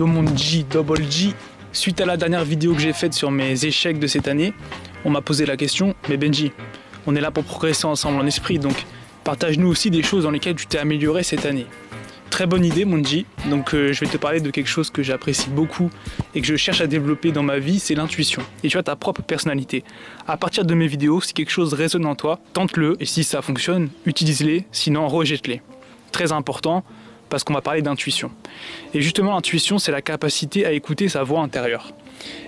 Yo mon G, Double G, suite à la dernière vidéo que j'ai faite sur mes échecs de cette année, on m'a posé la question, mais Benji, on est là pour progresser ensemble en esprit, donc partage-nous aussi des choses dans lesquelles tu t'es amélioré cette année. Très bonne idée mon G, donc je vais te parler de quelque chose que j'apprécie beaucoup et que je cherche à développer dans ma vie, c'est l'intuition. Et tu as ta propre personnalité. À partir de mes vidéos, si quelque chose résonne en toi, tente-le et si ça fonctionne, utilise-les, sinon rejette-les. Très important, parce qu'on va parler d'intuition. Et justement, l'intuition, c'est la capacité à écouter sa voix intérieure.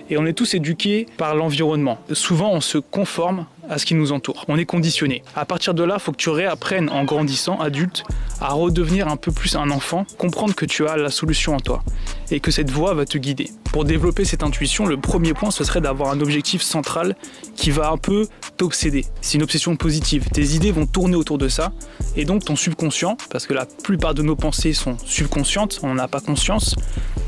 Et on est tous éduqués par l'environnement. Souvent, on se conforme à ce qui nous entoure. On est conditionné. À partir de là, il faut que tu réapprennes en grandissant, adulte, à redevenir un peu plus un enfant, comprendre que tu as la solution en toi et que cette voix va te guider. Pour développer cette intuition, le premier point, ce serait d'avoir un objectif central qui va un peu t'obséder. C'est une obsession positive. Tes idées vont tourner autour de ça et donc ton subconscient, parce que la plupart de nos pensées sont subconscientes, on n'en a pas conscience,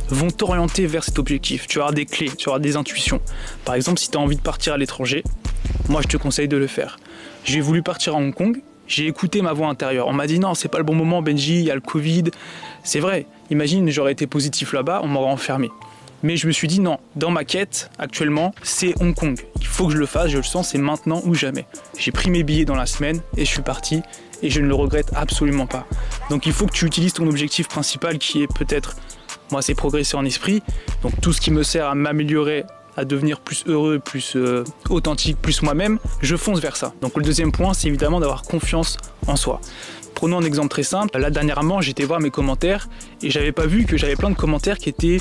vont t'orienter vers cet objectif. Tu auras des clés, tu auras des intuitions. Par exemple, si tu as envie de partir à l'étranger, moi je te conseille de le faire. J'ai voulu partir à Hong Kong, j'ai écouté ma voix intérieure. On m'a dit non, c'est pas le bon moment Benji, il y a le Covid. C'est vrai, imagine j'aurais été positif là-bas, on m'aurait enfermé. Mais je me suis dit non, dans ma quête actuellement, c'est Hong Kong. Il faut que je le fasse, je le sens, c'est maintenant ou jamais. J'ai pris mes billets dans la semaine et je suis parti et je ne le regrette absolument pas. Donc il faut que tu utilises ton objectif principal qui est peut-être, moi c'est progresser en esprit, donc tout ce qui me sert à m'améliorer, à devenir plus heureux, plus authentique, plus moi-même, je fonce vers ça. Donc le deuxième point, c'est évidemment d'avoir confiance en soi. Prenons un exemple très simple. Là, dernièrement, j'étais voir mes commentaires et j'avais pas vu que j'avais plein de commentaires qui étaient,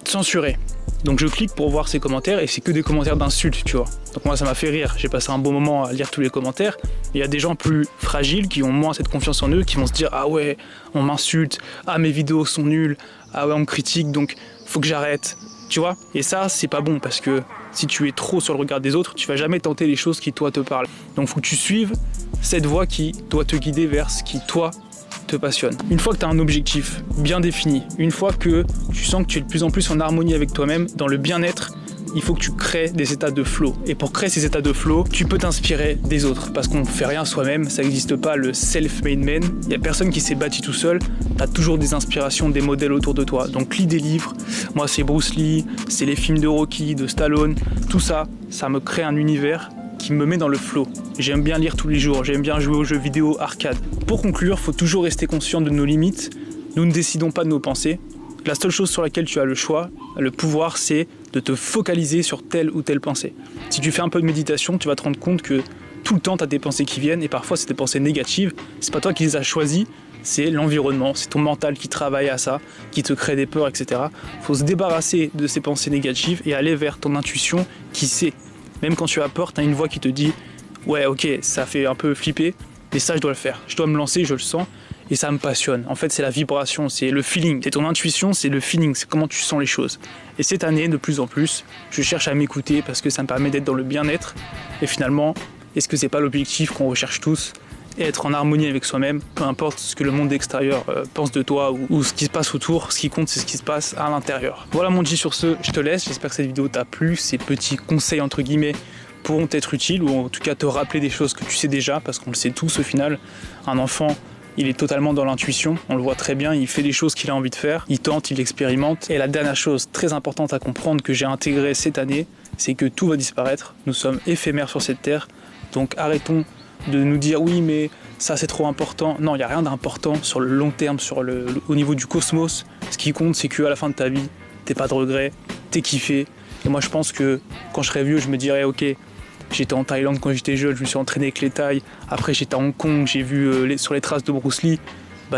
censurés. Donc je clique pour voir ces commentaires et c'est que des commentaires d'insultes, tu vois. Donc moi, ça m'a fait rire. J'ai passé un bon moment à lire tous les commentaires. Il y a des gens plus fragiles qui ont moins cette confiance en eux, qui vont se dire « Ah ouais, on m'insulte. Ah, mes vidéos sont nulles. Ah ouais, on me critique, donc faut que j'arrête. » Tu vois, et ça, c'est pas bon parce que si tu es trop sur le regard des autres, tu vas jamais tenter les choses qui, toi, te parlent. Donc, il faut que tu suives cette voie qui doit te guider vers ce qui, toi, te passionne. Une fois que tu as un objectif bien défini, une fois que tu sens que tu es de plus en plus en harmonie avec toi-même, dans le bien-être, il faut que tu crées des états de flow. Et pour créer ces états de flow, tu peux t'inspirer des autres. Parce qu'on ne fait rien soi-même, ça n'existe pas le self-made man. Il n'y a personne qui s'est bâti tout seul. Tu as toujours des inspirations, des modèles autour de toi. Donc lis des livres. Moi, c'est Bruce Lee, c'est les films de Rocky, de Stallone. Tout ça, ça me crée un univers qui me met dans le flow. J'aime bien lire tous les jours, j'aime bien jouer aux jeux vidéo arcade. Pour conclure, il faut toujours rester conscient de nos limites. Nous ne décidons pas de nos pensées. La seule chose sur laquelle tu as le choix, le pouvoir, c'est de te focaliser sur telle ou telle pensée. Si tu fais un peu de méditation, tu vas te rendre compte que tout le temps, tu as des pensées qui viennent et parfois, c'est des pensées négatives. C'est pas toi qui les as choisies, c'est l'environnement, c'est ton mental qui travaille à ça, qui te crée des peurs, etc. Il faut se débarrasser de ces pensées négatives et aller vers ton intuition qui sait. Même quand tu as peur, tu as une voix qui te dit « Ouais, ok, ça fait un peu flipper, mais ça, je dois le faire. Je dois me lancer, je le sens. » Et ça me passionne. En fait, c'est la vibration, c'est le feeling. C'est ton intuition, c'est le feeling, c'est comment tu sens les choses. Et cette année, de plus en plus, je cherche à m'écouter parce que ça me permet d'être dans le bien-être. Et finalement, est-ce que c'est pas l'objectif qu'on recherche tous ? Et être en harmonie avec soi-même, peu importe ce que le monde extérieur pense de toi ou ce qui se passe autour, ce qui compte, c'est ce qui se passe à l'intérieur. Voilà mon G, sur ce, je te laisse. J'espère que cette vidéo t'a plu. Ces petits conseils, entre guillemets, pourront être utiles ou en tout cas te rappeler des choses que tu sais déjà parce qu'on le sait tous au final. Un enfant, il est totalement dans l'intuition, on le voit très bien, il fait les choses qu'il a envie de faire, il tente, il expérimente. Et la dernière chose très importante à comprendre que j'ai intégrée cette année, c'est que tout va disparaître, nous sommes éphémères sur cette terre, donc arrêtons de nous dire oui mais ça c'est trop important. Non, il n'y a rien d'important sur le long terme, au niveau du cosmos. Ce qui compte, c'est qu'à la fin de ta vie, t'aies pas de regrets, t'es kiffé. Et moi je pense que quand je serai vieux, je me dirai ok, j'étais en Thaïlande quand j'étais jeune, je me suis entraîné avec les Thaïs. Après, j'étais à Hong Kong, j'ai vu sur les traces de Bruce Lee.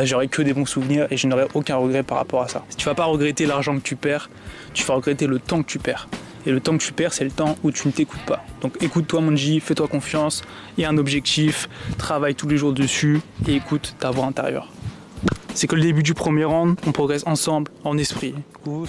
J'aurai que des bons souvenirs et je n'aurai aucun regret par rapport à ça. Tu vas pas regretter l'argent que tu perds, tu vas regretter le temps que tu perds. Et le temps que tu perds, c'est le temps où tu ne t'écoutes pas. Donc écoute-toi mon G, fais-toi confiance, il y a un objectif, travaille tous les jours dessus et écoute ta voix intérieure. C'est que le début du premier round, on progresse ensemble en esprit. Ous.